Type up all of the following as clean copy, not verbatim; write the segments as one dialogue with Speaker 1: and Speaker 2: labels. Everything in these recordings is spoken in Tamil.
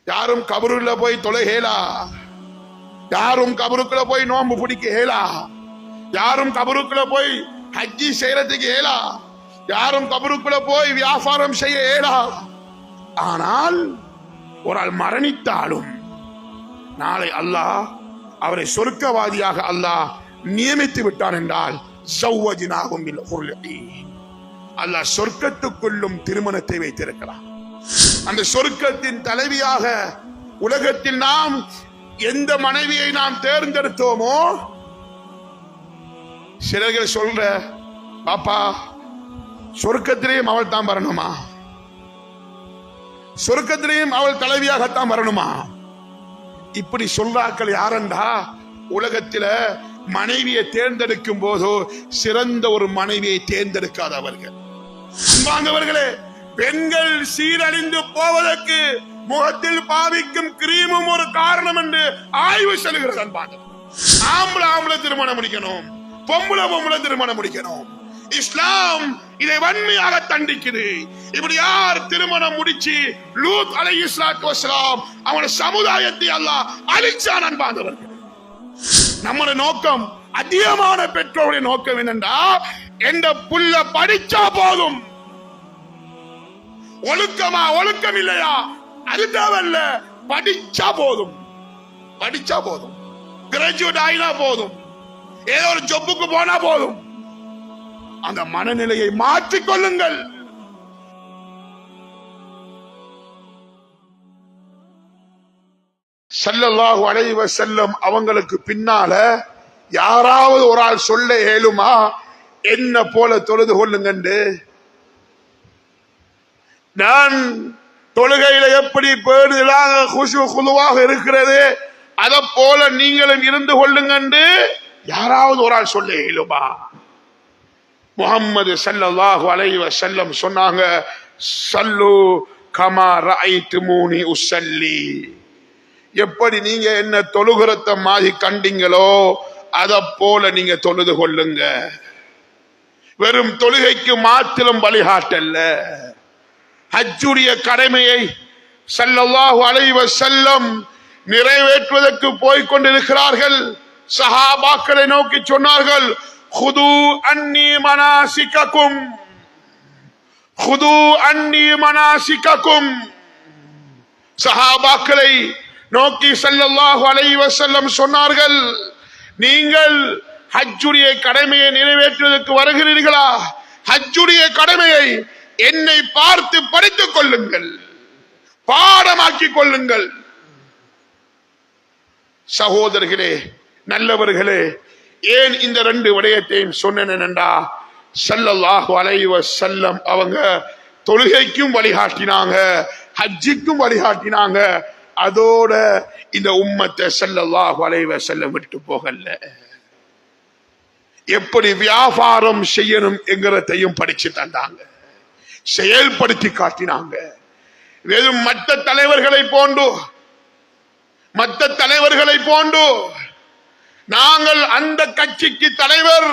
Speaker 1: யாரும் கபருல போய் தொலைகேலா, யாரும் கபருக்குள்ள போய் நோம்பு பிடிக்க ஏலா, யாரும் கபருக்குள்ள போய் ஹஜ்ஜி செய்யறதுக்கு ஏலா, யாரும் கபருக்குள்ள போய் வியாபாரம் செய்ய ஏலா. ஆனால் ஒரு ஆள் மரணித்தாலும் நாளை அல்லாஹ் அவரை சொர்க்கவாதியாக அல்லாஹ் நியமித்து விட்டான் என்றால் அல்லாஹ் சொர்க்கத்துக்குள்ளும் திருமணத்தை வைத்திருக்கிறான். அந்த சொர்க்கத்தின் தலைவியாக உலகத்தில் நாம் எந்த மனைவியை நாம் தேர்ந்தெடுத்தோமோ, சிலர்கள் சொல்ற பாப்பா சொர்க்கத்திலேயும் அவள் தான் வரணுமா, சொர்க்கத்திலேயும் அவள் தலைவியாகத்தான் வரணுமா, இப்படி சொல்றாக்கள் யாரென்றா உலகத்தில மனைவியை தேர்ந்தெடுக்கும் போதோ சிறந்த ஒரு மனைவியை தேர்ந்தெடுக்காதவர்கள். வாங்கவர்களே, பெண்கள் சீரழிந்து போவதற்கு முகத்தில் பாவிக்கும் கிரீமும் ஒரு காரணம் என்று ஆய்வு செல்கிறது. ஆம்பளை ஆம்பளை திருமணம் முடிக்கணும், பொம்பளை பொம்பளை திருமணம் முடிக்கணும். இஸ்லாம் இதை வன்மையாக தண்டிக்குது. இப்படி யார் திருமணம் முடிச்சு லூத் அலைஹிஸ்ஸலாத்து வஸ்ஸலாம் அவன சமுதாயத்தை அல்லாஹ் அழிச்சான். அன்பானவர்கள், நம்முடைய நோக்கம், அதிகமான பெற்றோருடைய நோக்கம் என்னென்றா, எந்த புள்ள படிச்சா போதும், ஒழுக்கமா ஒழுக்கம் இல்லையா அது தேவையில்ல, படிச்சா போதும், படிச்சா போதும், கிராஜுவேட் ஆயினா போதும், ஏதோ ஒரு ஜொப்புக்கு போனா போதும். அந்த மனநிலையை மாற்றிக் கொள்ளுங்கள். ஸல்லல்லாஹு அலைஹி வஸல்லம் அவங்களுக்கு பின்னால யாராவது ஒரு ஆள் சொல்ல ஏழுமா என்ன போல தொழுது கொள்ளுங்க? நான் தொழுகையில எப்படி பேணுதலாக குஷு குழுவாக இருக்கிறது அத போல நீங்களும் இருந்து கொள்ளுங்க யாராவது ஒரு ஆள் சொல்ல ஏழுமா? முஹம்மது ஸல்லல்லாஹு அலைஹி வஸல்லம் சொன்னாங்க, ஸல்லு கமா ரஅய்துமூனி உஸல்லி. எப்படி நீங்க என்ன தொழுகிறத மாதிரி கண்டீங்களோ அத போல நீங்க தொழுது கொள்ளுங்க. வெறும் தொழுகைக்கு மாத்திரம் வழிகாட்டல்ல, ஹஜ்ஜுடைய கடமையை ஸல்லல்லாஹு அலைஹி வஸல்லம் நிறைவேற்றுவதற்கு போய் கொண்டிருக்கிறார்கள். சஹாபாக்களை நோக்கி சொன்னார்கள், குது அன்னி மனாசிகக்கும், குது அன்னி மனாசிகக்கும். சஹாபாக்களை நோக்கி ஸல்லல்லாஹு அலைஹி வஸல்லம் சொன்னார்கள், நீங்கள் ஹஜ்ஜுடைய கடமையை நிறைவேற்றுவதற்கு வருகிறீர்களா? ஹஜ்ஜுடைய கடமையை என்னை பார்த்து படித்துக் கொள்ளுங்கள், பாடமாக்கிக் கொள்ளுங்கள். சகோதரர்களே, நல்லவர்களே, ஏன் இந்த ரெண்டு விடயத்தையும் சொன்னேன்டா, ஸல்லல்லாஹு அலைஹி வஸல்லம் அவங்க தொழுகைக்கும் வழிகாட்டினாங்க, ஹஜ்ஜுக்கும் வழிகாட்டினாங்க. அதோட இந்த உம்மத்தை ஸல்லல்லாஹு அலைஹி வஸல்லம் விட்டு போகல. எப்படி வியாபாரம் செய்யணும் என்கிறதையும் படிச்சு தந்தாங்க, செயல்படுத்தி காட்டினாங்க. வெறும் மற்ற தலைவர்களை போன்று நாங்கள் அந்த கட்சிக்கு தலைவர்,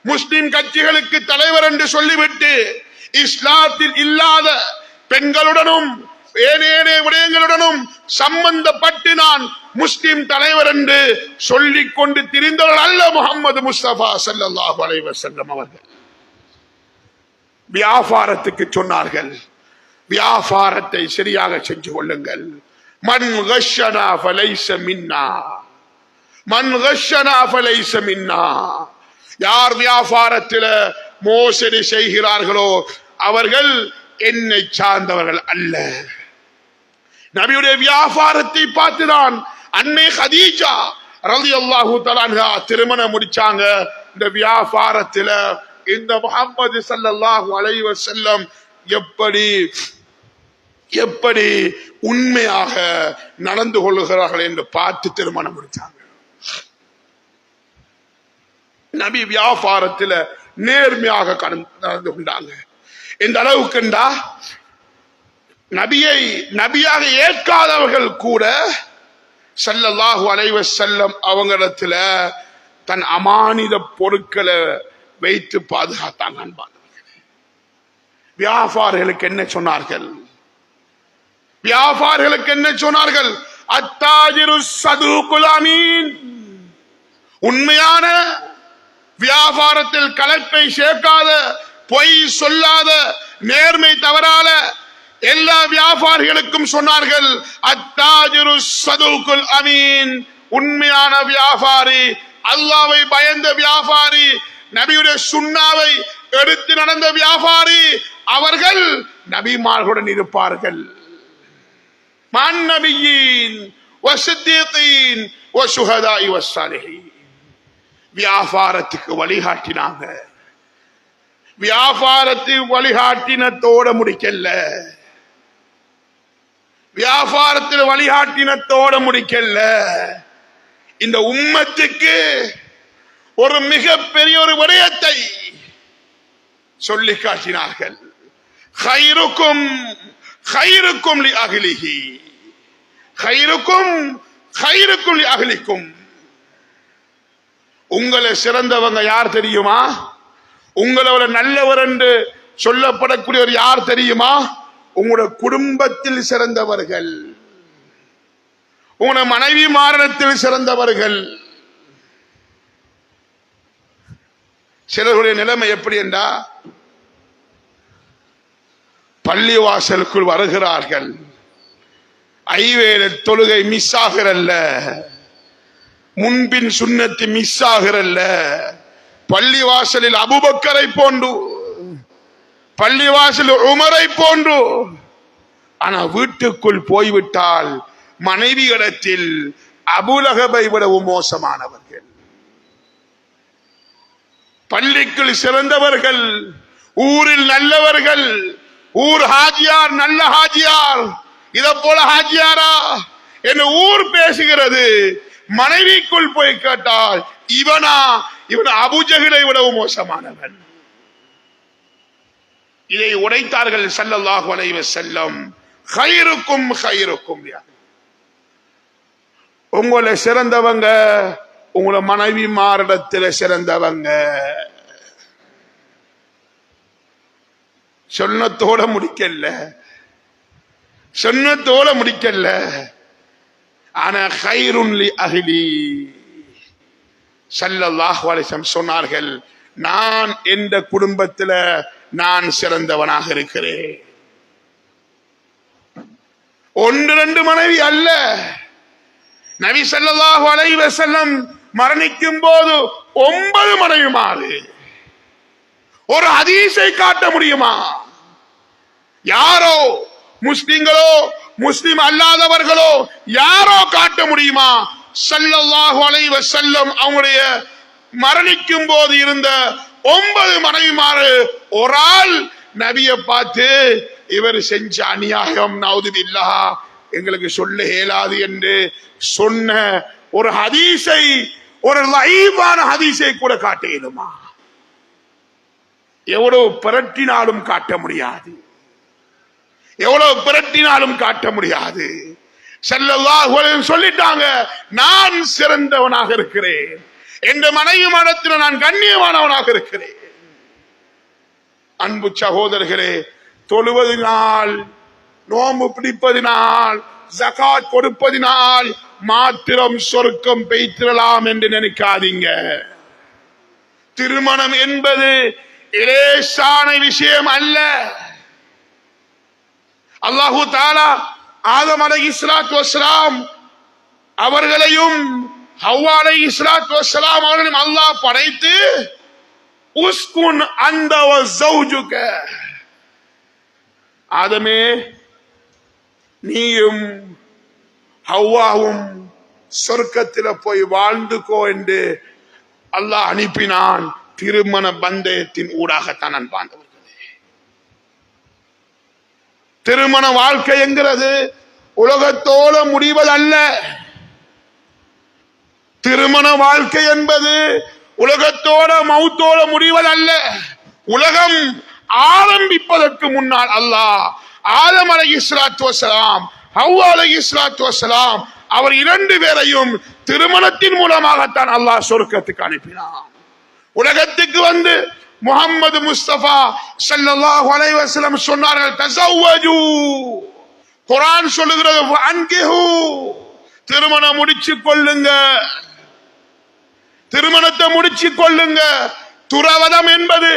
Speaker 1: முஸ்லிம் கட்சிகளுக்கு தலைவர் என்று சொல்லிவிட்டு இஸ்லாத்தில் இல்லாத பெண்களுடனும் ஏனேனே விடயங்களுடனும் சம்பந்தப்பட்டு நான் முஸ்லிம் தலைவர் என்று சொல்லிக் கொண்டு திரிந்தவர்கள் அல்ல முஹம்மது முஸ்தபா ஸல்லல்லாஹு அலைஹி வஸல்லம் அவர்கள். வியாபாரத்துக்கு சொன்னார்கள், வியாபாரத்தை சரியாக செஞ்சு கொள்ளுங்கள். மன் கஷனா ஃபலைஸ மின்னா, மன் கஷனா ஃபலைஸ மின்னா. யார் வியாபாரத்தில் மோசடி செய்கிறார்களோ அவர்கள் என்னை சார்ந்தவர்கள் அல்ல. நபியுடைய வியாபாரத்தை பார்த்துதான் அன்னை கதீஜா ரலியல்லாஹு தஆலா அன்ஹா திருமணம் முடிச்சாங்க. இந்த வியாபாரத்தில் இந்த முஹம்மது ஸல்லல்லாஹு அலைஹி வஸல்லம் எப்படி உண்மையாக நடந்து கொள்ளுகிறார்கள் என்று பார்த்து திருமணம் முடிச்சாங்க. நபி வியாபாரத்தில் நேர்மையாக நடந்து கொண்டாங்க. இந்த அளவுக்குண்டா நபியை நபியாக ஏற்காதவர்கள் கூட ஸல்லல்லாஹு அலைஹி வஸல்லம் அவங்களிடத்துல தன் அமானித பொருட்களை வைத்து பாதுகாத்தாங்க. வியாபாரிகளுக்கு என்ன சொன்னார்கள்? வியாபாரிகளுக்கு என்ன சொன்னார்கள்? அத்தாஜிரு சதுகுல் அமீன், உண்மையான வியாபாரத்தில் கலப்பை சேர்க்காத, பொய் சொல்லாத, நேர்மை தவறாத எல்லா வியாபாரிகளுக்கும் சொன்னார்கள் அத்தாஜிரு சதுகுல் அமீன், உண்மையான வியாபாரி, அல்லாஹ்வை பயந்த வியாபாரி, நபியுடைய சுன்னாவை எடுத்து நடந்த வியாபாரி, அவர்கள் நபிமார்களுடன் இருப்பார்கள். மன் நபியீன் வஸித்தீகீன் வஷுஹதாஇ வஸ்ஸாலிஹீன். வியாபாரத்துக்கு வழிகாட்டினாங்க. வியாபாரத்துக்கு வழிகாட்டினத்தோட முடிக்கல, வியாபாரத்தில் வழிகாட்டினத்தோட முடிக்கல. இந்த உம்மத்துக்கு ஒரு மிகப்பெரிய ஒரு விடயத்தை சொல்லி காட்டினார்கள். கைருக்கும் கைருக்கும் லி அஹ்லிஹி, கைருக்கும் கைருக்கும் லி அஹ்லிக்கும். உங்களை சிறந்தவங்க யார் தெரியுமா? உங்களோட நல்லவர் என்று சொல்லப்படக்கூடியவர் யார் தெரியுமா? உங்களோட குடும்பத்தில் சிறந்தவர்கள், உங்களோட மனைவி மாரணத்தில் சிறந்தவர்கள். சிலருடைய நிலைமை எப்படி என்றா, பள்ளிவாசலுக்குள் வருகிறார்கள், ஐவேள தொழுகை மிஸ் ஆகிறல்ல, முன்பின் சுன்னத்து மிஸ் ஆகிறல்ல, பள்ளிவாசலில் அபூபக்கரை போன்று, பள்ளிவாசலில் உமரை போன்று. ஆனா வீட்டுக்குள் போய்விட்டால் மனைவி இடத்தில் அபூலகபை விடவும் மோசமானவர்கள். பள்ளிக்குள் சிறந்தவர்கள், ஊரில் நல்லவர்கள், ஊர் ஹாஜியார் நல்ல ஹாஜியார், இத போல ஹாஜியாரா என்று ஊர் பேசுகிறது. மனைவிக்குள் போய் கேட்டால் இவனா, இவன் அபூஜஹலை விடவும் மோசமானவன். இதை உடைத்தார்கள் ஸல்லல்லாஹு அலைஹி வஸல்லம். கைருக்கும் கைருக்கும், உங்களை சிறந்தவங்க உங்களை மனைவி மாரிடத்தில் சிறந்தவங்க. சொன்னத்தோட முடிக்கல, சொன்னத்தோட முடிக்கல. ஆனா கைருன் லி அஹ்லி, ஸல்லல்லாஹு அலைஹி வஸல்லம் சொன்னார்கள், நான் எந்த குடும்பத்தில் நான் சிறந்தவனாக இருக்கிறேன். ஒன்று ரெண்டு மனைவி அல்ல. நபி ஸல்லல்லாஹு அலைஹி வஸல்லம் மரணிக்கும் போது 9 மனைவிமாறு. ஒரு ஹதீஸை காட்ட முடியுமா? யாரோ முஸ்லிம்களோ முஸ்லிம் அல்லாதவர்களோ யாரோ காட்ட முடியுமா? ஸல்லல்லாஹு அலைஹி வஸல்லம் அவங்களுடைய மரணிக்கும் போது இருந்த 9 மனைவிமாறு ஒரு ஆள் நபியை பார்த்து இவர் செஞ்ச அநியாயம் நவுதுபில்லாஹ் எங்களுக்கு சொல்ல இயலாது என்று சொன்ன ஒரு ஹதீஸை, ஒரு லைவான ஹதீஸை கூட காட்ட இயலுமா? எவ்வளவு பிரட்டினாலும் காட்ட முடியாது, எவ்வளவு பிரட்டினாலும் காட்ட முடியாது. ஸல்லல்லாஹு அலைஹி வஸல்லம் சொல்லிட்டாங்க, நான் சிறந்தவனாக இருக்கிறேன், என்ற மனைவி மனத்தில் நான் கண்ணியமானவனாக இருக்கிறேன். அன்பு சகோதரர்களே, தொழுவதினால், நோம்பு பிடிப்பதினால், ஜகாத் கொடுப்பதினால் மாத்திரம் சொர்க்கம் பெய்திடலாம் என்று நினைக்காதீங்க. திருமணம் என்பது இலேசான விஷயம் அல்ல. அல்லாஹு தஆலா ஆதம் அலைஹிஸ்ஸலாத்து வஸ்ஸலாம் அவர்களையும் ஹவ்வா அலைஹிஸ்ஸலாத்து வஸ்ஸலாம் அவர்களையும் அல்லாஹ் படைத்து உஸ்குன் அன்த வ ஸௌஜுக, ஆதமே நீயும் ஹவ்வாவும் சொர்க்கத்தில் போய் வாழ்ந்துக்கோ என்று அல்லாஹ் அனுப்பினான். திருமண பந்தயத்தின் ஊடாகத்தான் அன்பார்ந்தவர்களே, திருமண வாழ்க்கை என்கிறது உலகத்தோட முடிவதல்ல. திருமண வாழ்க்கை என்பது உலகத்தோட மௌத்தோட முடிவதல்ல. உலகம் ஆரம்பிப்பதற்கு முன்னால் அல்லாஹ் ஆதம் அலைஹிஸ்ஸலாத்து வஸ்ஸலாம், ஹவ்வா அலைஹிஸ்ஸலாத்து வஸ்ஸலாம் அவர் 2 பேரையும் திருமணத்தின் மூலமாகத்தான் அல்லாஹ் சொர்க்கத்துக்கு அனுப்பினான். உலகத்துக்கு வந்து முஹம்மது முஸ்தபா ஸல்லல்லாஹு அலைஹி வஸல்லம் சொன்னார்கள், தஸவ்வஜு, குர்ஆன் சொல்லுகிறது அன்கிஹு, திருமணம் முடிச்சு கொள்ளுங்க, திருமணத்தை முடிச்சு கொள்ளுங்க. துறவதம் என்பது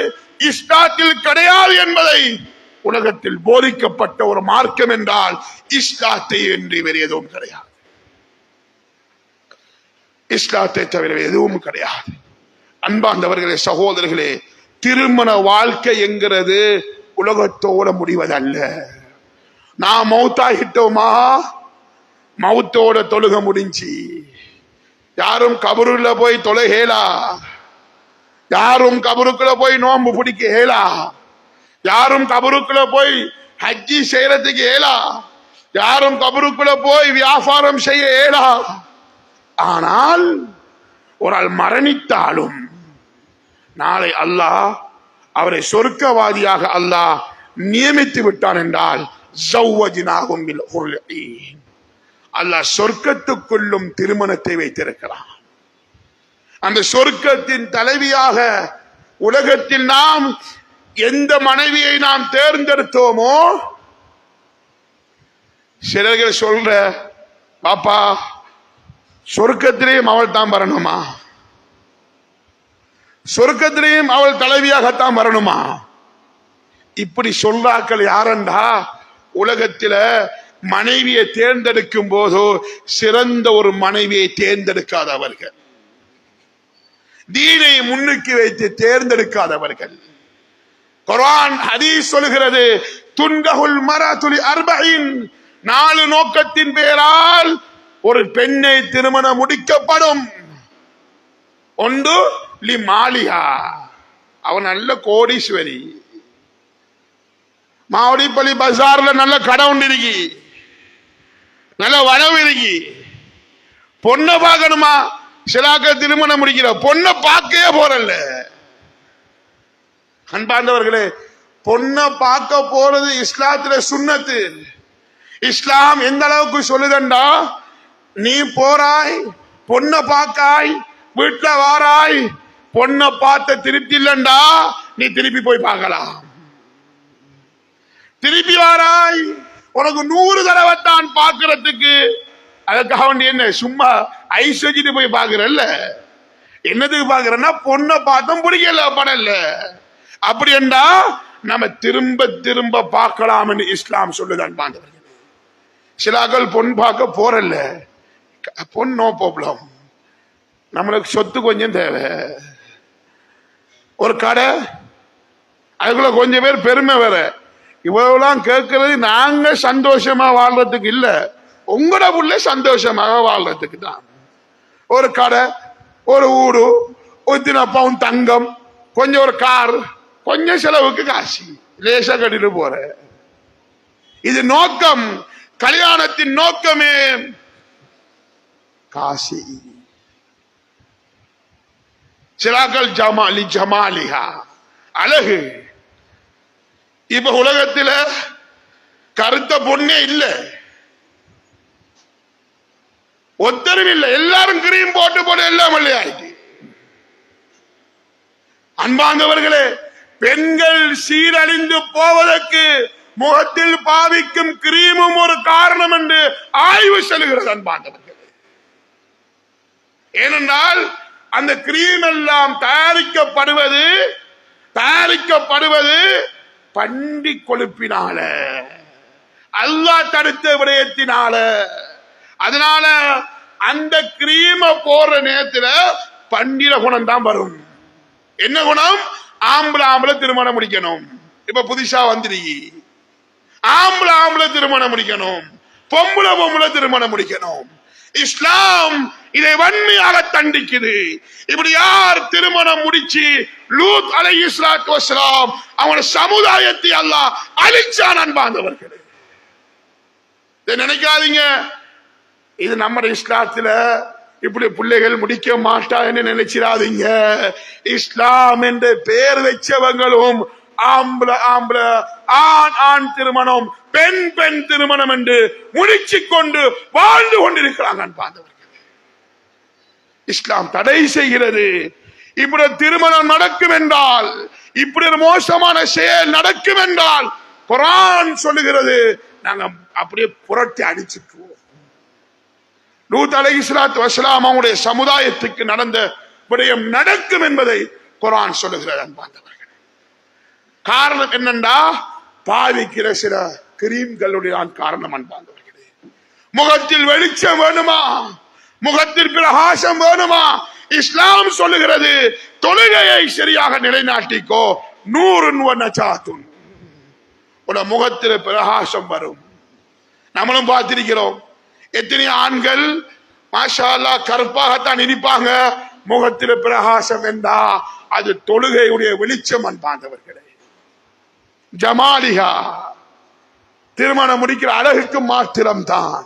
Speaker 1: இஸ்லாத்தில் கிடையாது என்பதை உலகத்தில் போதிக்கப்பட்ட ஒரு மார்க்கம் என்றால் இஸ்லாத்தை என்று வேறு எதுவும் கிடையாது. இஸ்லாத்தை தவிர எதுவும் கிடையாது. அன்பார்ந்தவர்களே, சகோதரர்களே, திருமண வாழ்க்கை என்கிறது உலகத்தோட முடிவதல்ல. நான் மௌத்தாகிட்டோமா, மௌத்தோட தொழுக முடிஞ்சு. யாரும் கபருல போய் தொழுகேலா, யாரும் கபருக்குள்ள போய் நோன்பு பிடிக்க ஏலா, யாரும் கபருக்குள்ள போய் ஹஜ்ஜி செய்யறதுக்கு ஏலா, யாரும் கபருக்குள்ள போய் வியாபாரம் செய்ய ஏலா. ஆனால் ஒரு ஆள் மரணித்தாலும் நாளை அல்லாஹ் அவரை சொர்க்கவாதியாக அல்லாஹ் நியமித்து விட்டான் என்றால் அல்லாஹ் சொர்க்கத்துக்குள்ளும் திருமணத்தை வைத்திருக்கிறான். அந்த சொர்க்கத்தின் தலைவியாக உலகத்தில் நாம் எந்த மனைவியை நாம் தேர்ந்தெடுத்தோமோ, சிலர்கள் சொல்ற பாப்பா சொர்க்கத்திலேயும் அவள் தான் வரணுமா, சொர்க்கத்திலேயும் அவள் தலைவியாகத்தான் வரணுமா? இப்படி சொல்றாக்கள் யாரண்டா உலகத்தில மனைவியை தேர்ந்தெடுக்கும் போதோ சிறந்த ஒரு மனைவியை தேர்ந்தெடுக்காதவர்கள், தீனை முன்னுக்கு வைத்து தேர்ந்தெடுக்காதவர்கள். குர்ஆன் ஹதீஸ் சொல்கிறது துன்கஹுல் மரதுலி அர்பஈன், 4 நோக்கத்தின் பெயரால் ஒரு பெண்ணை திருமணம் முடிக்கப்படும். ஒன்று லி மாலிஹா, அவன் நல்ல கோடீஸ்வரி, மாவடிப்பள்ளி பஜார்ல நல்ல கடை ஒன்று இருக்கி, நல்ல வரவு இருக்கி, பொண்ணை பார்க்கணுமா? சிலாக்க திருமணம் முடிக்கிற பொண்ணை பார்க்கவே போறல்ல. அன்பார்ந்தவர்களே, பொண்ணை பார்க்க போறது இஸ்லாத்துல சுன்னத்து. இஸ்லாம் எந்த அளவுக்கு சொல்லுதண்டா, நீ போறாய் பொண்ணை பார்க்காய், வீட்டுல வாராய், பொண்ணை பார்த்த திருப்தி இல்லண்டா நீ திருப்பி போய் பார்க்கலாம். திருப்பி வாராய், உனக்கு 100 தடவை தான் பார்க்கறதுக்கு. அதுக்காக வேண்டி என்ன சும்மா ஐஸ் வச்சுட்டு போய் பாக்குறல்ல, என்னதுக்கு பாக்குறன்னா பொண்ணை பார்த்தோம் பிடிக்கல படல. அப்படி என்றா நம்ம திரும்ப திரும்ப பார்க்கலாம் என்று இஸ்லாம் சொல்லுதான். பாந்தவர்கள் சிலாக்கள் பொன் பார்க்க போறல்ல, பொன் நோ ப்ராப்ளம், நம்மளுக்கு சொத்து கொஞ்சம் தேவை, ஒரு கடை, அதுக்குள்ள கொஞ்சம் பேர் பெருமை வேற. இவ்வளவுலாம் கேட்கறது நாங்க சந்தோஷமா வாழ்றதுக்கு இல்ல, உங்களோட புள்ள சந்தோஷமாக வாழ்றதுக்கு தான். ஒரு கடை, ஒரு ஊடு, ஒரு பவுன் தங்கம், கொஞ்சம் ஒரு கார், கொஞ்சம் செலவுக்கு காசி, லேசா கட்டிட்டு போற. இது நோக்கம், கல்யாணத்தின் நோக்கமே காசி. சிலாக்கள் ஜமாலி ஜமாலிஹா, அழகு. இப்ப உலகத்தில் கருத்த பொண்ணே இல்ல, ஒத்தரும் இல்லை, எல்லாரும் கிரீம் போட்டு போட்டு எல்லாம் வெள்ளையாயிட்டு. அன்பார்ந்தவர்களே, பெண்கள் சீரழிந்து போவதற்கு முகத்தில் பாவிக்கும் கிரீமும் ஒரு காரணம் என்று ஆய்வு செல்கிறது. அன்பார்ந்தவர்களே, ஏனென்றால் அந்த கிரீம் எல்லாம் தயாரிக்கப்படுவது பண்டி கொழுப்பினால, அல்லாஹ் தடுத்த விடயத்தினால. அதனால அந்த கிரீம போற நேரத்துல பண்டிர குணம் தான் வரும். என்ன குணம்? ஆம்பளை திருமணம் முடிக்கணும். இப்ப புதுசா வந்துருக்கி, ஆம்பளை திருமணம் முடிக்கணும், பொம்பளை திருமணம் முடிக்கணும். இஸ்லாம் இதை வன்மையாக தண்டிக்குது. இப்படி யார் திருமணம் முடிச்சு லூத் அலைஹிஸ்ஸலாத்து வஸ்ஸலாம் அவன சமுதாயத்தை அல்லாஹ் அழிச்சான். அன்பார்ந்தவர்களே, இதை நினைக்காதீங்க, இது நம்ம இஸ்லாத்துல இப்படி பிள்ளைகள் முடிக்க மாட்டா என்று நினைச்சிடாதீங்க. இஸ்லாம் என்ற பெயர் வச்சவங்களும் ஆம்பளை ஆண் திருமணம், பெண் திருமணம் என்று முடிச்சு கொண்டு வாழ்ந்து கொண்டிருக்கிறாங்க. அன்பார்ந்தவர்களே, இஸ்லாம் தடை செய்கிறது. இப்படி திருமணம் நடக்கும் என்றால், இப்படி ஒரு மோசமான செயல் நடக்கும் என்றால் குர்ஆன் சொல்லுகிறது, நாங்க அப்படியே புரட்டி அடிச்சுக்குவோம். லூத் அலைஹிஸ்ஸலாத்து வஸ்ஸலாம் அவங்களுடைய சமுதாயத்துக்கு நடந்த விடயம் நடக்கும் என்பதை குர்ஆன் சொல்லுகிறது. அன்பார்ந்தவர்களே, காரணம் என்னண்டா பாவிக்கிற சில கிரீம்களுடைய காரணம். அன்பார்ந்தவர்களே, முகத்தில் வெளிச்சம் வேணுமா, முகத்தில் பிரகாசம் வேணுமா? இஸ்லாம் சொல்லுகிறது தொழுகையை சரியாக நிலைநாட்டிக்கோ, நூறுன் வ நஜாத்துன், உன முகத்தில் பிரகாசம் வரும். நம்மளும் பார்த்திருக்கிறோம், எத்தனை ஆண்கள் மாஷா அல்லாஹ் கருப்பாகத்தான் இருப்பாங்க, முகத்தில் பிரகாசம் என்றா அது தொழுகையுடைய வெளிச்சம். அன்பார்ந்தவர்களே, ஜமாலிஹா, திருமணம் முடிக்கிற அழகுக்கு மாத்திரம் தான்.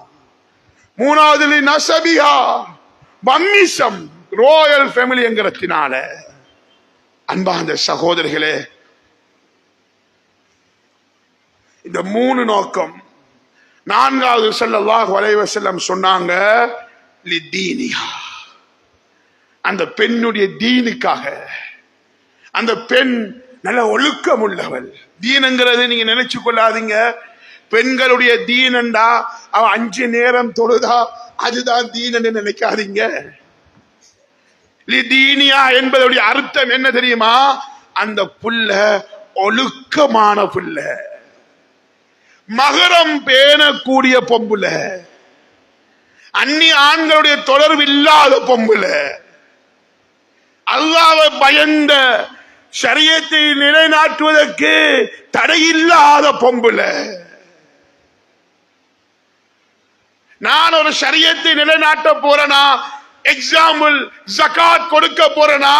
Speaker 1: மூணாவது நசபிஹா, வம்மிசம், ரோயல் ஃபேமிலி என்கிறதுனால. அன்பார்ந்த சகோதரர்களே, இந்த மூணு நோக்கம். நான்காவது ஸல்லல்லாஹு அலைஹி வஸல்லம் சொன்னாங்க, லிதீனிஹா, அந்த பெண்ணுடைய தீனுக்காக. அந்த பெண் நல்ல ஒழுக்கம் உள்ளவள். தீனுங்கிறது நீங்க நினைச்சு கொள்ளாதீங்க, பெண்களுடைய தீனண்டா அவ 5 நேரம் தொழுதா அதுதான் தீனன்னு நினைக்காதீங்க. லிதீனியா என்பதுடைய அர்த்தம் என்ன தெரியுமா? அந்த புள்ள ஒழுக்கமான புள்ள, மகரம் பேணக்கூடிய பொம்புல, அந்நிய ஆண்களுடைய தொடர்பு இல்லாத பொம்புல, அல்லாஹ்வை பயந்த ஷரியத்தை நிலைநாட்டுவதற்கு தடையில்லாத பொம்புல. நான் ஒரு ஷரியத்தை நிலைநாட்ட போறேனா, எக்ஸாம்பிள் ஜகாத் கொடுக்க போறேனா,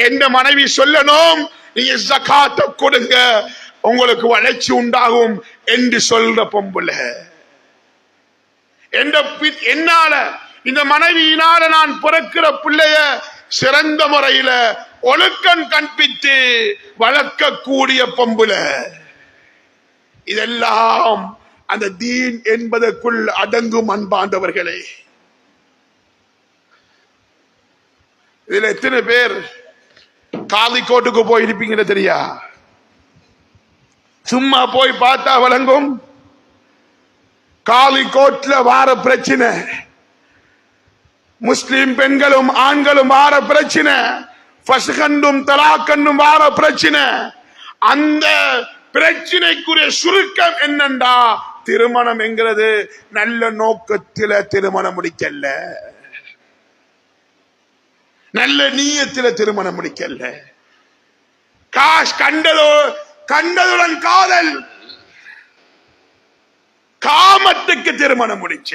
Speaker 1: என் மனைவி சொல்லணும் நீங்க ஜகாத்தை கொடுங்க, உங்களுக்கு வளர்ச்சி உண்டாகும் என்று சொல்ற பொம்புல. என்னால, இந்த மனைவியினால நான் பிறக்கிற பிள்ளைய சிறந்த முறையில ஒழுக்கம் கற்பித்து வளர்க்கக்கூடிய பொம்புல. இதெல்லாம் அந்த தீன் என்பதற்குள் அடங்கும். அன்பாண்டவர்களே, இதுல எத்தனை பேர் காலிக்கோட்டுக்கு போய் இருப்பீங்க தெரியா? சும்மா போய் பார்த்தா வழங்கும். காலிக்கோட்ல வார பிரச்சனை, முஸ்லிம் பெண்களும் ஆண்களும் வார பிரச்சனை, ஃபஸ்கண்டும் தலாக்கண்டும் வார பிரச்சனை. அந்த பிரச்சனைக்குரிய சுருக்கம் என்னண்டா, திருமணம் என்கிறது நல்ல நோக்கத்தில திருமணம் முடிக்கல, நல்ல நீயத்தில திருமணம் முடிக்கல, காஷ் கண்டதுடன் காதல், காமத்துக்கு திருமணம் முடிச்ச.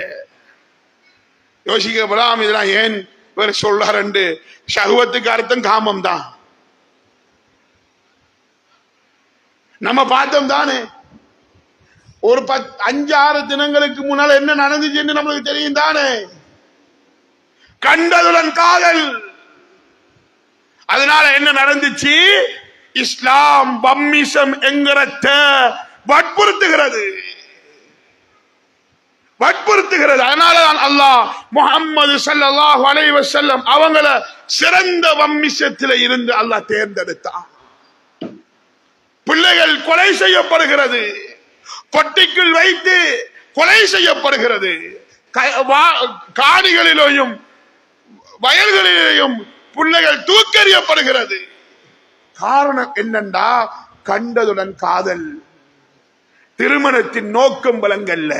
Speaker 1: யோசிக்கப்படாம இதெல்லாம் ஏன் இவர் சொல்றாரு? ஷஹ்வத்துக்கு அர்த்தம் காமம் தான். நம்ம பார்த்தோம் தானே, ஒரு 5-6 தினங்களுக்கு முன்னால என்ன நடந்துச்சு நம்மளுக்கு தெரியும் தானே. கண்டதுடன் காதல். அதனால என்ன நடந்துச்சு? இஸ்லாம் வம்மிசம் என்கிறத வற்புறுத்துகிறது. அதனாலதான் அல்லாஹ் முஹம்மது ஸல்லல்லாஹு அலைஹி வஸல்லம் அவங்கள சிறந்த வம்மிசத்தில இருந்து அல்லாஹ் தேர்ந்தெடுத்தான். பிள்ளைகள் கொலை செய்யப்படுகிறது, கொட்டிக்குள் வைத்து கொலை செய்யப்படுகிறது, காணிகளிலேயும் வயல்களிலேயும் பிள்ளைகள் தூக்கறியப்படுகிறது. காரணம் என்னண்டா, கண்டதுடன் காதல். திருமணத்தின் நோக்கம் வழங்கல்ல,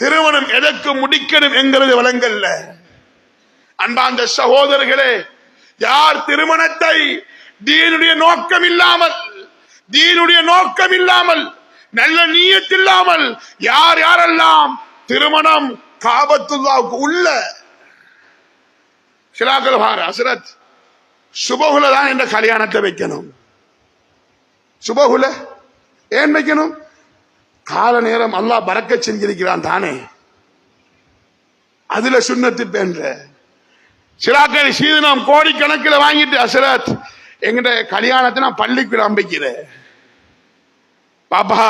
Speaker 1: திருமணம் எதற்கு முடிக்கணும் என்கிறது வழங்கல்ல. அன்பார்ந்த சகோதரர்களே, யார் திருமணத்தை தீனுடைய நோக்கம் இல்லாமல் நல்ல நீயத் இல்லாமல் யாரெல்லாம் திருமணம் காபத்துல்லாவுக்கு உள்ள சிலாக்கள் ஹசரத் சுபகுல தான் இந்த கல்யாணத்தை வைக்கணும். சுபகுல ஏன் வைக்கணும்? கால நேரம் அல்லாஹ் பரக்கத் செஞ்சிருக்கிறான் தானே, அதுல சுன்னத்து பேன்ற சிலாக்கள் சீதனம் கோடிக்கணக்கில் வாங்கிட்டு, ஹசரத் எங்கிட்ட கல்யாணத்தை நான் பள்ளிக்குள்ள அமைக்கிறேன். பாப்பா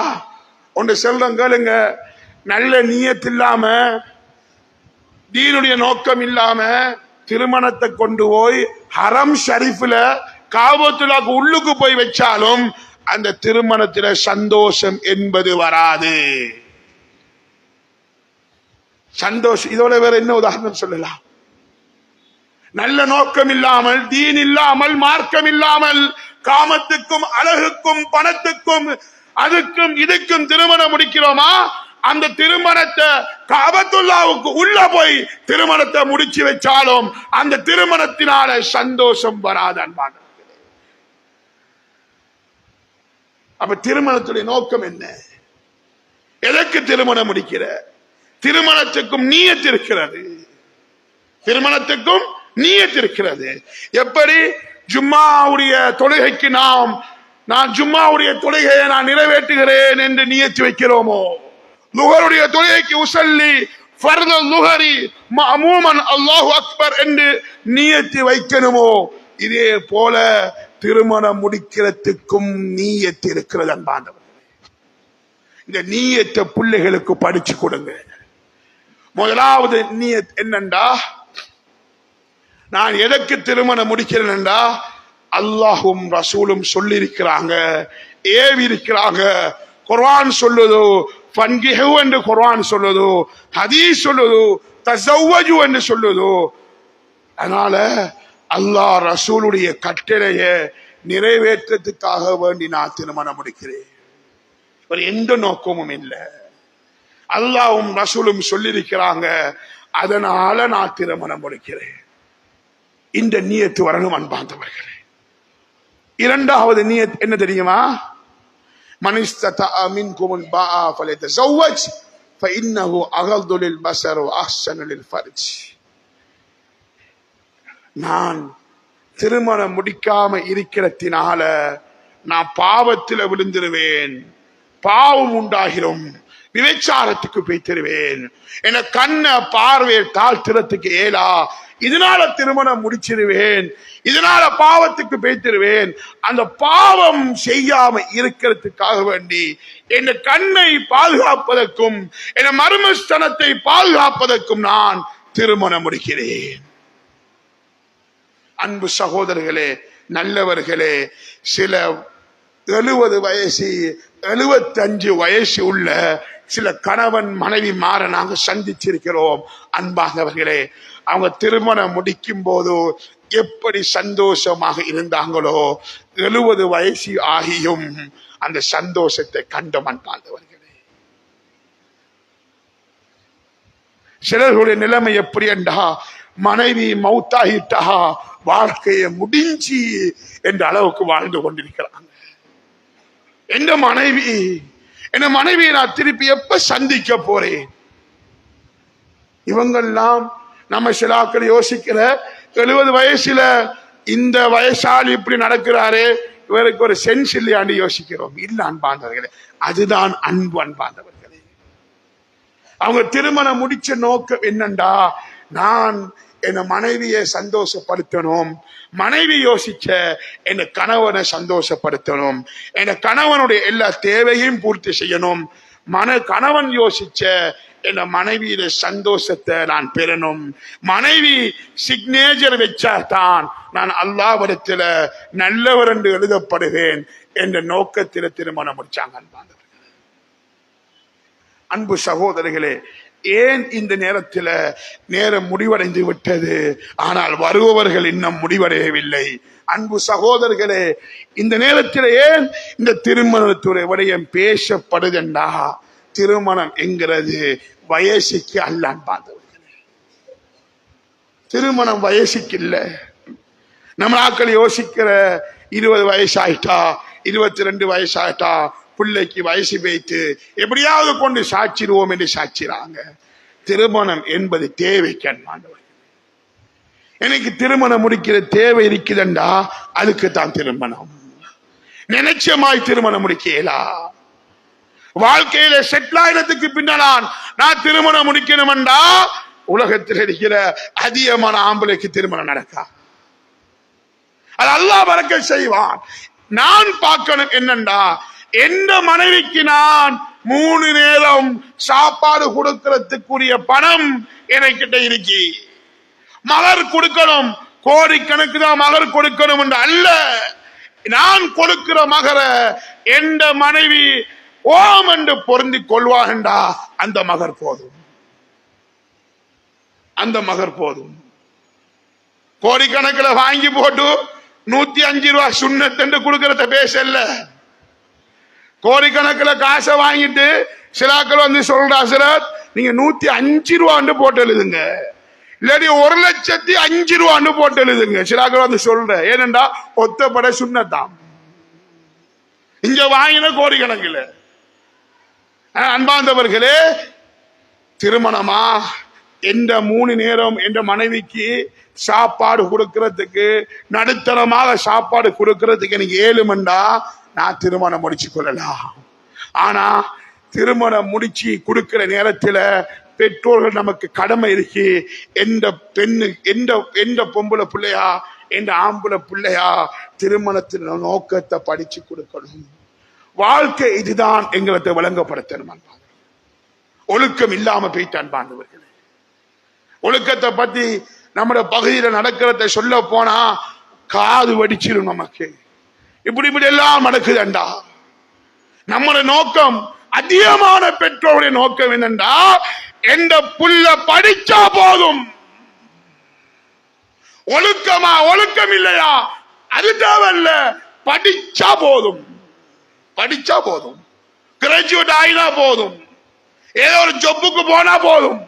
Speaker 1: ஒன்று சொல்றேன் கேளுங்க, நல்ல நீயத் இல்லாம தீனுடைய நோக்கம் இல்லாம திருமணத்தை கொண்டு போய் ஹரம் ஷரீஃப்ல காபத்துல்லாஹ்க்கு உள்ளுக்கு போய் வச்சாலும் அந்த திருமணத்தில சந்தோஷம் என்பது வராது. சந்தோஷம் இதோட வேற என்ன உதாரணம் சொல்லலாம்? நல்ல நோக்கம் இல்லாமல், தீன் இல்லாமல், மார்க்கம் இல்லாமல், காமத்துக்கும் அழகுக்கும் பணத்துக்கும் அதுக்கும் இதுக்கும் திருமணம் முடிக்கிறோமா? அந்த திருமணத்தை காபத்துல்லாவுக்கு உள்ள போய் திருமணத்தை முடிச்சு வச்சாலும் அந்த திருமணத்தினால சந்தோஷம் வராது அன்பான. அப்ப திருமணத்துடைய நோக்கம் என்ன? எதற்கு திருமணம் முடிக்கிற? திருமணத்துக்கும் நீயத் இருக்கிறது. திருமணத்துக்கும் நீயத் இருக்கிறது. எப்படி ஜும்மாவுடைய தொழுகைக்கு நான் ஜும்மாவுடைய தொழுகையை நான் நிறைவேற்றுகிறேன் என்று நியத்து வைக்கிறோமோ, லுஹருடைய தொழுகைக்கு உஸல்லி ஃபர்துல் லுஹரி மஅமூமன் அல்லாஹு அக்பர் என்று நியத்து வைக்கணுமோ, இதே போல திருமணம் முடிக்கிறதுக்கும் நீயத்து இருக்கிறது அன்பானவர்களே. இந்த நீயத்தை பிள்ளைகளுக்கு படிச்சு கொடுங்க. முதலாவது நீயத் என்னண்டா, நான் எதற்கு திருமணம் முடிக்கிறேன்டா, அல்லாஹும் ரசூலும் சொல்லி இருக்கிறாங்க, ஏவி இருக்கிறாங்க. குர்ஆன் சொல்லுது ஃபன்கிஹு என்று குர்ஆன் சொல்லுது, ஹதீஸ் சொல்லுது தஸவ்வஜு என்று சொல்லுது. அதனால அல்லாஹ் ரசூலுடைய கட்டளையை நிறைவேற்றத்துக்காக வேண்டி நான் திருமணம் முடிக்கிறேன். ஒரு எந்த நோக்கமும் இல்லை. அல்லாஹ்வும் ரசூலும் சொல்லி இருக்கிறாங்க, அதனால நான் திருமணம் முடிக்கிறேன். இந்த நியத்து வரணும் அன்பார்ந்தவர்களே. இரண்டாவது நியத் என்ன தெரியுமா? மன் இஸ்ததஅ மின்குமுல் பாஅ ஃபல்யதஸவ்வஜ் ஃபஇன்னஹு அகது லில்பஸர் வஅஹ்ஸனு லில்ஃபர்ஜ். நான் திருமணம் முடிக்காம இருக்கிறதுனால நான் பாவத்தில் விழுந்துருவேன், பாவம் உண்டாகிறோம், விபச்சாரத்துக்கு போய் தருவேன், என கண்ண பார்வை தாழ்த்துறதுக்கு ஏலா, இதனால திருமணம் முடிச்சிருவேன், இதனால பாவத்துக்கு பேய்த்திருவேன். அந்த பாவம் செய்யாம இருக்கிறதுக்காக வேண்டி என் கண்ணை பாதுகாப்பதற்கும் என் மர்மஸ்தனத்தை பாதுகாப்பதற்கும் நான் திருமணம் முடிக்கிறேன். அன்பு சகோதரர்களே, நல்லவர்களே, சில 70 வயசு 75 வயசு உள்ள சில கணவன் மனைவி மாற நாங்க சந்திச்சிருக்கிறோம் அன்பானவர்களே. அவங்க திருமணம் முடிக்கும் போது எப்படி சந்தோஷமாக இருந்தாங்களோ 70 வயசு ஆகியும் அந்த சந்தோஷத்தை கண்டோம் அன்பானவர்களே. சிலர்களுடைய நிலைமை எப்படி என்றா, மனைவி மௌத்தாகிட்டா வாழ்க்கையை முடிஞ்சி என்ற அளவுக்கு வாழ்ந்து கொண்டிருக்கிறாங்க. என்ன மனைவியை நான் திருப்பி எப்ப சந்திக்க போறேன்? இவங்கெல்லாம் நம்ம சிலாக்கள் யோசிக்கிற 70 வயசுல இந்த வயசால் இப்படி நடக்கிறாரு, இவருக்கு ஒரு சென்ஸ் இல்லையான்னு யோசிக்கிறோம். இல்ல அன்பாந்தவர்களே, அதுதான் அன்பு அன்பாந்தவர்களே. அவங்க திருமணம் முடிச்ச நோக்கம் என்னண்டா, நான் என் மனைவியை சந்தோஷப்படுத்தணும், மனைவி யோசிச்ச என் கணவனை சந்தோஷப்படுத்தணும், என் கணவனுடைய எல்லா தேவையும் பூர்த்தி செய்யணும், கணவன் யோசிச்ச என் மனைவியில சந்தோஷத்தை நான் பெறணும், மனைவி சிக்னேச்சர் வச்சாதான் நான் அல்லாஹ்விடத்துல நல்லவர் என்று எழுதப்படுவேன் என்ற நோக்கத்தில் திருமணம் முடிச்சாங்க. அன்பு சகோதரர்களே, ஏன் இந்த நேரம் முடிவடைந்து விட்டது, ஆனால் வருபவர்கள் இன்னும் முடிவடையவில்லை. அன்பு சகோதரர்களே, இந்த நேரத்தில் ஏன் இந்த திருமணத்துடைய விடயம் பேசப்படுதென்றா, திருமணம் என்கிறது வயசுக்கு அல்ல அன்பாந்தவர்களே. திருமணம் வயசுக்கு இல்ல. நம்ம ஆட்கள் யோசிக்கிற 20 வயசாயிட்டா 22 வயசாயிட்டா பிள்ளைக்கு வயசு வைத்து எப்படியாவது கொண்டு சாட்சிடுவோம் என்று சாட்சிறாங்க. திருமணம் என்பது தேவைக்கு அன்பாண்டவர்கள். எனக்கு திருமணம் முடிக்கிற தேவை இருக்குதுண்டா, அதுக்கு தான் திருமணம். நினைச்சமாய் திருமணம் முடிக்கலா. வாழ்க்கையில செட்டில் ஆயிரத்துக்கு பின்னால் நான் திருமணம் முடிக்கணும்டா, உலகத்தில் இருக்கிற அதிகமான ஆம்பளைக்கு திருமணம் நடக்கா. அது அல்லாஹ் பரக்கத் செய்வான். நான் பார்க்கணும் என்னண்டா, எந்த மனைவிக்கு நான் 3 நேரம் சாப்பாடு கொடுக்கிறதுக்குரிய பணம் எனக்கிட்ட இருக்கு. மகர் கொடுக்கணும், கோடிக்கணக்கு தான் மகர் கொடுக்கணும் என்று அல்ல. நான் கொடுக்கிற மகர எந்த மனைவி ஓம் என்று பொருந்தி கொள்வாகண்டா அந்த மகர் போதும், அந்த மகர் போதும். கோடிக்கணக்கில் வாங்கி போட்டு 105 ரூபாய் சுண்ணத்து கொடுக்கறத பேசல. கோடிக்கணக்கில் காசை வாங்கிட்டு சிலாக்கள் வந்து சொல்றா, சிலர் நீங்க 105 ரூபான்னு போட்டு எழுதுங்க, இல்லாடி 1,05,000 ரூபான்னு போட்டு எழுதுங்க. சிலாக்கள் வந்து சொல்ற, ஏனென்றா ஒத்தப்பட சுண்ணத்தான் இங்க வாங்கின கோடிக்கணக்கில். அன்பார்ந்தவர்களே, திருமணமா எந்த 3 நேரம் என்ற மனைவிக்கு சாப்பாடு கொடுக்கறதுக்கு, நடுத்தரமாக சாப்பாடு கொடுக்கறதுக்கு எனக்கு 7 மண்டா நான் திருமணம் முடிச்சு கொள்ளலாம். ஆனா திருமணம் முடிச்சு கொடுக்கிற நேரத்தில் பெற்றோர்கள் நமக்கு கடமை இருக்கு. எந்த பெண்ணு எந்த பொம்பளை பிள்ளையா எந்த ஆம்பளை பிள்ளையா திருமணத்தின் நோக்கத்தை படிச்சு கொடுக்கணும். வாழ்க்கை இதுதான் எங்களை விளங்கப்படுத்தணும். ஒழுக்கம் இல்லாம போயிட்டான் பாண்டவர்களே. ஒழுக்கத்தை பத்தி நம்முடைய பகுதியில நடக்கிறத சொல்ல போனா காது வடிச்சிடும் நமக்கு. இப்படி எல்லாம் நடக்குதுண்டா. நம்முடைய நோக்கம், அதிகமான பெற்றோருடைய நோக்கம் என்னண்டா, எந்த புள்ள படிச்சா போதும். ஒழுக்கமா ஒழுக்கம் இல்லையா அது தேவையில்ல, படிச்சா போதும், படிச்சா போதும், கிராஜுவேட் ஆயினா போதும், ஏதோ ஒரு ஜொப்புக்கு போனா போதும்.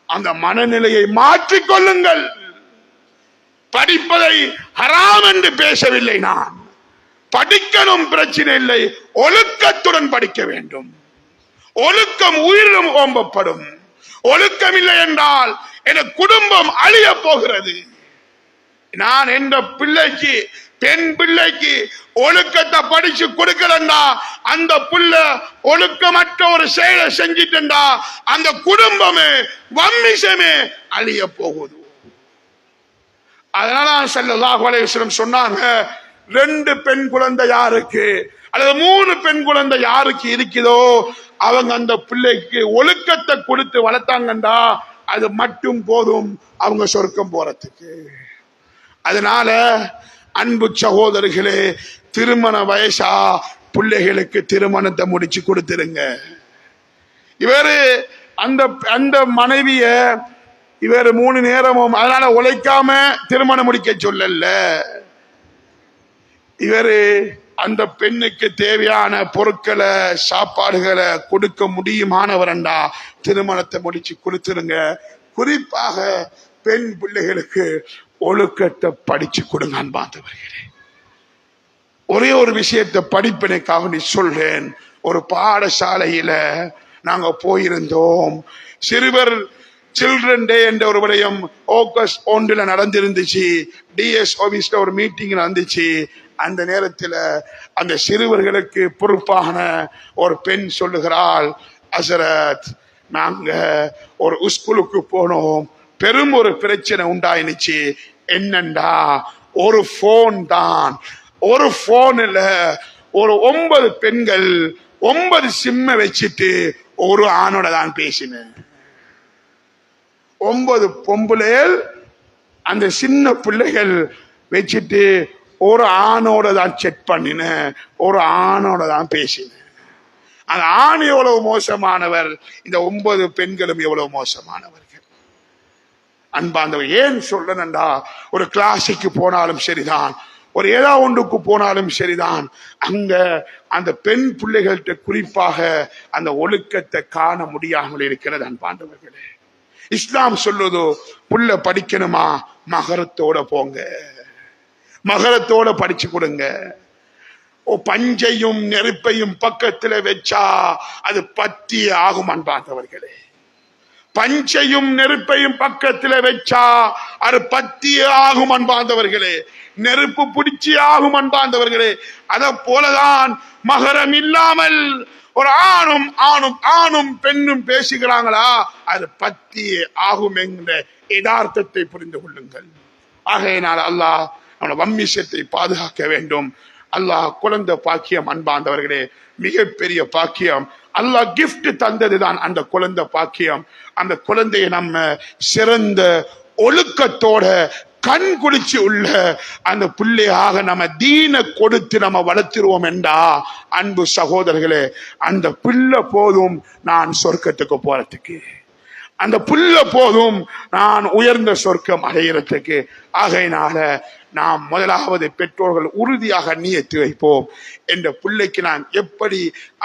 Speaker 1: அந்த மனநிலையை மாற்றிக் கொள்ளுங்கள். படிப்பதை ஹராம் என்று பேசவில்லை நான். படிக்கணும், பிரச்சனை இல்லை, ஒழுக்கத்துடன் படிக்க வேண்டும். ஒழுக்கம் உயிரிலும் ஓம்பப்படும். ஒழுக்கம் இல்லை என்றால் என் குடும்பம் அழிய போகிறது. நான் எந்த பிள்ளைக்கு, பெண் பிள்ளைக்கு ஒழுக்கத்தை படிச்சு கொடுக்கலண்டா, அந்த புள்ள ஒழுக்கமற்ற ஒரு செயலை செஞ்சிட்டா அந்த குடும்பமே வம்மிசமே அழிய போகுது. அதனால ஸல்லல்லாஹு அலைஹி வஸல்லம் சொன்னாங்க, 2 பெண் குழந்தை யாருக்கு அல்லது 3 பெண் குழந்தை யாருக்கு இருக்குதோ அவங்க அந்த பிள்ளைக்கு ஒழுக்கத்தை கொடுத்து வளர்த்தாங்கண்டா அது மட்டும் போதும் அவங்க சொர்க்கம் போறதுக்கு. அதனால அன்பு சகோதரர்களே, திருமண வயசா பிள்ளைகளுக்கு திருமணத்தை முடிச்சு கொடுத்துருங்க. இவரு அந்த மனைவிய இவர் 3 நேரமும் அதனால உழைக்காம திருமணம் முடிக்க சொல்லல. இவரு அந்த பெண்ணுக்கு தேவையான பொருட்களை, சாப்பாடுகளை கொடுக்க முடியுமானவரண்டா திருமணத்தை முடிச்சு கொடுத்துருங்க. குறிப்பாக பெண் பிள்ளைகளுக்கு ஒழுக்கத்தை படிச்சு கொடுங்க. அன்பார்ந்தவர்களே, ஒரே ஒரு விஷயத்தை படிப்பினைக்காக நீ சொல்றேன். ஒரு பாடசாலையில நாங்க போயிருந்தோம். சிறுவர் சில்ட்ரன் டே என்ற ஒரு விடயம் ஆகஸ்ட் 1 நடந்திருந்துச்சு. டிஎஸ் ஆபீஸ்ல ஒரு மீட்டிங் நடந்துச்சு. அந்த நேரத்தில் அந்த சிறுவர்களுக்கு பொறுப்பான ஒரு பெண் சொல்லுகிறாள், ஹஸரத் நாங்க ஒரு ஸ்கூலுக்கு போனோம், பெரும் ஒரு பிரச்சனை உண்டாயினுச்சு. என்னண்டா, ஒரு போன் தான், ஒரு போன்ல ஒரு 9 பெண்கள் 9 சிம்ம வச்சுட்டு ஒரு ஆணோட தான் பேசினேன். 9 பொம்பளைகள் அந்த சின்ன பிள்ளைகள் வச்சுட்டு ஒரு ஆணோட தான் செக் பண்ணின, ஒரு ஆணோட தான் பேசினேன். அந்த ஆண் எவ்வளவு மோசமானவர், இந்த 9 பெண்களும் எவ்வளவு மோசமானவர்கள். அன்பாந்தவர், ஏன் சொல்லணும்டா, ஒரு கிளாஸுக்கு போனாலும் சரிதான், ஒரு ஏதாவது ஒன்றுக்கு போனாலும் சரிதான், அங்க அந்த பெண் பிள்ளைகள்கிட்ட குறிப்பாக அந்த ஒழுக்கத்தை காண முடியாமல் இருக்கிறது. அன்பாண்டவர்களே, இஸ்லாம் சொல்லுதோ, புள்ள படிக்கணுமா மகரத்தோட போங்க, மகரத்தோட படிச்சு கொடுங்க. பஞ்சையும் நெருப்பையும் பக்கத்துல வச்சா அது பத்தி ஆகும். அன்பார்ந்தவர்களே, பஞ்சையும் நெருப்பையும் பக்கத்துல வச்சா அது பத்தி ஆகும். அன்பார்ந்தவர்களே, நெருப்பு பிடிச்சி ஆகும். அன்பார்ந்தவர்களே, அத போலதான் மகரம் இல்லாமல் ஒரு ஆணும் பெண்ணும் பேசுகிறாங்களா அது பத்தி ஆகும் என்ற யதார்த்தத்தை புரிந்து கொள்ளுங்கள். ஆகையினால் அல்லாஹ் நம்முடைய வம்மிசத்தை பாதுகாக்க வேண்டும். அல்லாஹ் குழந்தை பாக்கியம், அன்பார்ந்தவர்களே, மிகப்பெரிய பாக்கியம். அல்லாஹ் கிஃப்ட் தந்ததுதான் அந்த குழந்தை பாக்கியம். அந்த குழந்தையை நம்ம சிறந்த ஒழுக்கத்தோட கண் குளிச்சு உள்ள அந்த பிள்ளையாக நம்ம தீன கொடுத்து நம்ம வளர்த்திருவோம் என்றா அன்பு சகோதரர்களே, அந்த பிள்ளை போதும் நான் சொர்க்கத்துக்கு போறதுக்கு, அந்த புல்ல போதும் நான் உயர்ந்த சொர்க்கம் அடைகிறதுக்கு. ஆகையினால நாம் முதலாவது பெற்றோர்கள் உறுதியாக நியத்து வைப்போம். என்ற பிள்ளைக்கு நான் எப்படி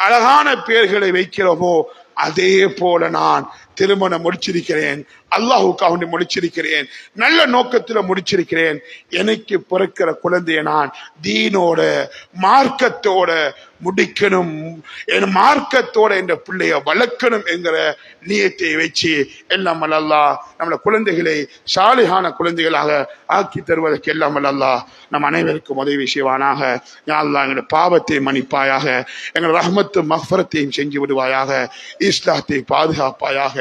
Speaker 1: அழகான பெயர்களை வைக்கிறோமோ அதே போல நான் திருமணம் முடிச்சிருக்கிறேன், அல்லாஹுக்காக முடிச்சிருக்கிறேன், நல்ல நோக்கத்தில் முடிச்சிருக்கிறேன். எனக்கு பிறக்கிற குழந்தைய நான் தீனோட மார்க்கத்தோட முடிக்கணும், என் மார்க்கத்தோட என்ற பிள்ளைய வளர்க்கணும் என்கிற நியத்தை வச்சு எல்லாம் அல்லாஹ் நம்மள குழந்தைகளை சாலிகான குழந்தைகளாக ஆக்கி தருவதற்கு எல்லாம் அல்லாஹ் நம் அனைவருக்கும் உதவி செய்வானாக. யா அல்லாஹ் எங்களுடைய பாவத்தை மன்னிப்பாயாக, எங்கள் ரஹ்மத்து மஃபரத்தையும் செஞ்சு விடுவாயாக, இஸ்லாத்தை பாதுகாப்பாயாக.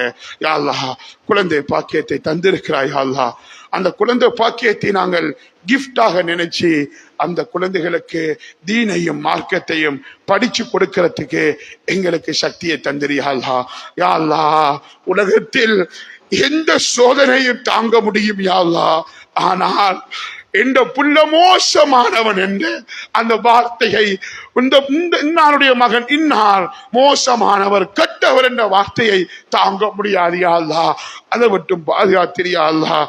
Speaker 1: யா அல்லாஹ் குழந்தை பாக்கியத்தை தந்திருக்கிறாய் யா அல்லாஹ், அந்த குழந்தை பாக்கியத்தை நாங்கள் கிஃப்டாக நினைச்சு அந்த குழந்தைகளுக்கு தீனையும் மார்க்கத்தையும் படிச்சு கொடுக்கிறதுக்கு எங்களுக்கு சக்தியை தந்திரியா அல்லாஹ். யா அல்லாஹ் உலகத்தில் எந்த சோதனையும் தாங்க முடியும் யா அல்லாஹ், ஆனால் இந்த புள்ள மோசமானவன் என்று அந்த வார்த்தையை இன்னாருடைய மகன் இன்னார் மோசமானவர் கெட்டவர் என்ற வார்த்தையை தாங்க முடியாது யா அல்லாஹ். அதை மட்டும் பாதுகாத்திரியா அல்லாஹ்.